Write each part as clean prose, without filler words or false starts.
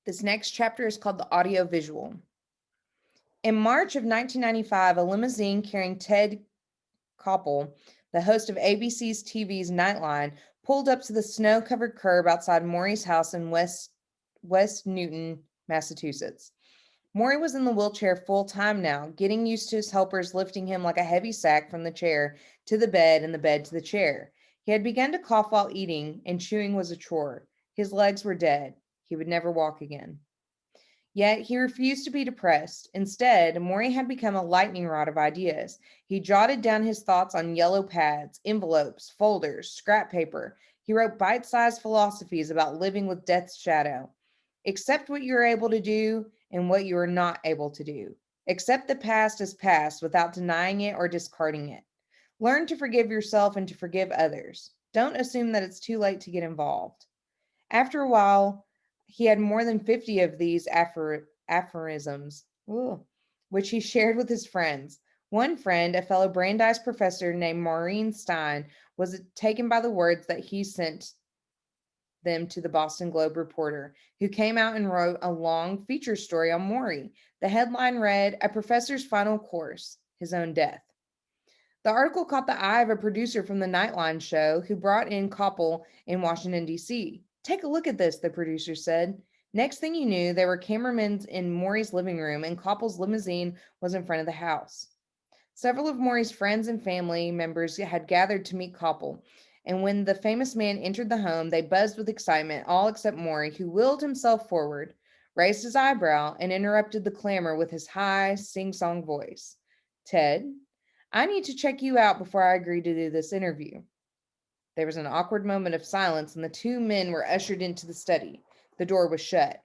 This next chapter is called the Audiovisual. In March of 1995, a limousine carrying Ted Koppel, the host of ABC's TV's Nightline, pulled up to the snow-covered curb outside Morrie's house in West Newton, Massachusetts. Morrie was in the wheelchair full time now, getting used to his helpers lifting him like a heavy sack from the chair to the bed and the bed to the chair. He had begun to cough while eating, and chewing was a chore. His legs were dead. He would never walk again. Yet he refused to be depressed. Instead, Morrie had become a lightning rod of ideas. He jotted down his thoughts on yellow pads, envelopes, folders, scrap paper. He wrote bite sized philosophies about living with death's shadow. Accept what you are able to do and what you are not able to do. Accept the past as past without denying it or discarding it. Learn to forgive yourself and to forgive others. Don't assume that it's too late to get involved. After a while, he had more than 50 of these aphorisms, which he shared with his friends. One friend, a fellow Brandeis professor named Maureen Stein, was taken by the words that he sent them to the Boston Globe reporter, who came out and wrote a long feature story on Morrie. The headline read, "A Professor's Final Course, His Own Death." The article caught the eye of a producer from the Nightline show who brought in Koppel in Washington, D.C. "Take a look at this," the producer said. Next thing you knew, there were cameramen in Morrie's living room, and Koppel's limousine was in front of the house. Several of Morrie's friends and family members had gathered to meet Koppel, and when the famous man entered the home, they buzzed with excitement, all except Morrie, who wheeled himself forward, raised his eyebrow, and interrupted the clamor with his high, sing-song voice. "Ted, I need to check you out before I agree to do this interview." There was an awkward moment of silence, and the two men were ushered into the study. The door was shut.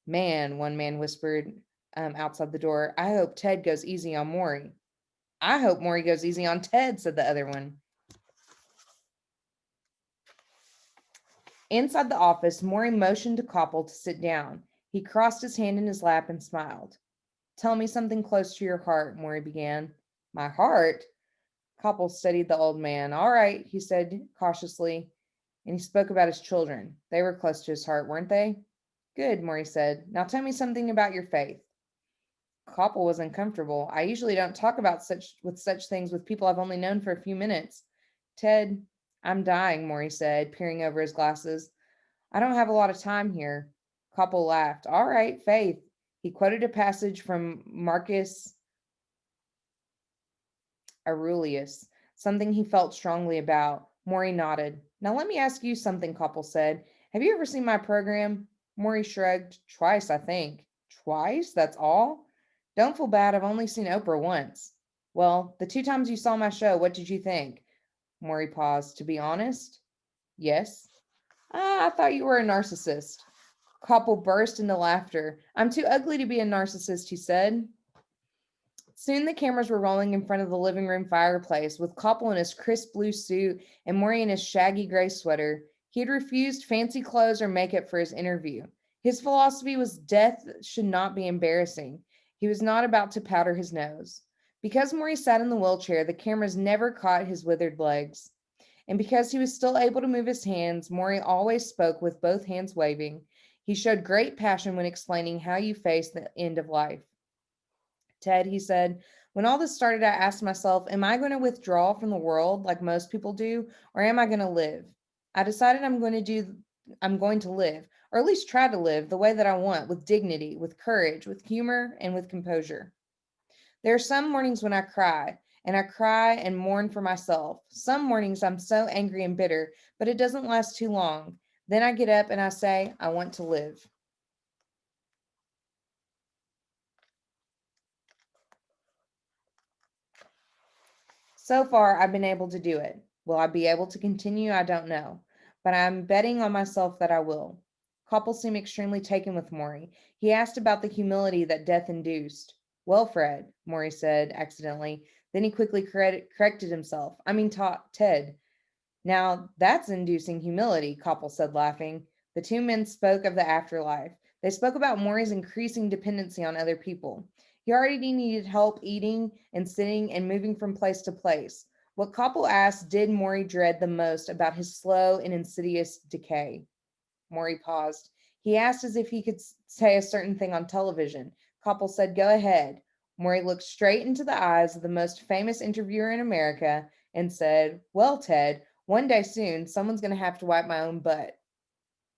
"Man," one man whispered outside the door, "I hope Ted goes easy on Morrie." "I hope Morrie goes easy on Ted," said the other one. Inside the office, Morrie motioned to Koppel to sit down. He crossed his hand in his lap and smiled. "Tell me something close to your heart," Morrie began. "My heart?" Koppel studied the old man. "All right," he said cautiously, and he spoke about his children. They were close to his heart, weren't they? "Good," Morrie said. "Now tell me something about your faith." Koppel was uncomfortable. "I usually don't talk about such things with people I've only known for a few minutes." "Ted, I'm dying," Morrie said, peering over his glasses. "I don't have a lot of time here." Koppel laughed. "All right, faith." He quoted a passage from Marcus Aurelius, something he felt strongly about. Morrie nodded. "Now let me ask you something," Koppel said. "Have you ever seen my program?" Morrie shrugged. "Twice, I think." "Twice? That's all?" "Don't feel bad. I've only seen Oprah once." "Well, the two times you saw my show, what did you think?" Morrie paused. "To be honest, yes." "Ah, I thought you were a narcissist." Koppel burst into laughter. "I'm too ugly to be a narcissist," he said. Soon the cameras were rolling in front of the living room fireplace, with Koppel in his crisp blue suit and Morrie in his shaggy gray sweater. He had refused fancy clothes or makeup for his interview. His philosophy was death should not be embarrassing. He was not about to powder his nose. Because Morrie sat in the wheelchair, the cameras never caught his withered legs. And because he was still able to move his hands, Morrie always spoke with both hands waving. He showed great passion when explaining how you face the end of life. "Ted," he said, "when all this started, I asked myself, am I going to withdraw from the world like most people do, or am I going to live? I decided I'm going to live, or at least try to live the way that I want, with dignity, with courage, with humor, and with composure. There are some mornings when I cry and mourn for myself. Some mornings I'm so angry and bitter, but it doesn't last too long. Then I get up and I say, I want to live." So far, I've been able to do it. Will I be able to continue? I don't know. But I'm betting on myself that I will. Koppel seemed extremely taken with Morrie. He asked about the humility that death induced. "Well, Fred," Morrie said accidentally. Then he quickly corrected himself. "I mean, Ted." "Now, that's inducing humility," Koppel said, laughing. The two men spoke of the afterlife. They spoke about Morrie's increasing dependency on other people. He already needed help eating and sitting and moving from place to place. What Koppel asked did Morrie dread the most about his slow and insidious decay. Morrie paused. He asked as if he could say a certain thing on television. Koppel said, "Go ahead." Morrie looked straight into the eyes of the most famous interviewer in America and said, "Well, Ted, one day soon, someone's going to have to wipe my own butt."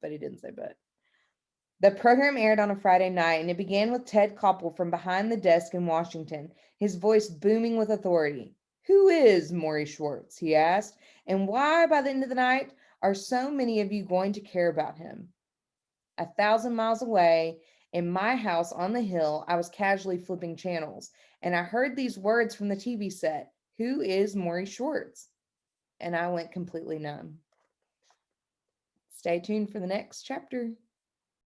But he didn't say butt. The program aired on a Friday night, and it began with Ted Koppel from behind the desk in Washington, his voice booming with authority. "Who is Morrie Schwartz?" he asked, "and why, by the end of the night, are so many of you going to care about him?" 1,000 miles away, in my house on the hill, I was casually flipping channels, and I heard these words from the TV set: "Who is Morrie Schwartz?" And I went completely numb. Stay tuned for the next chapter.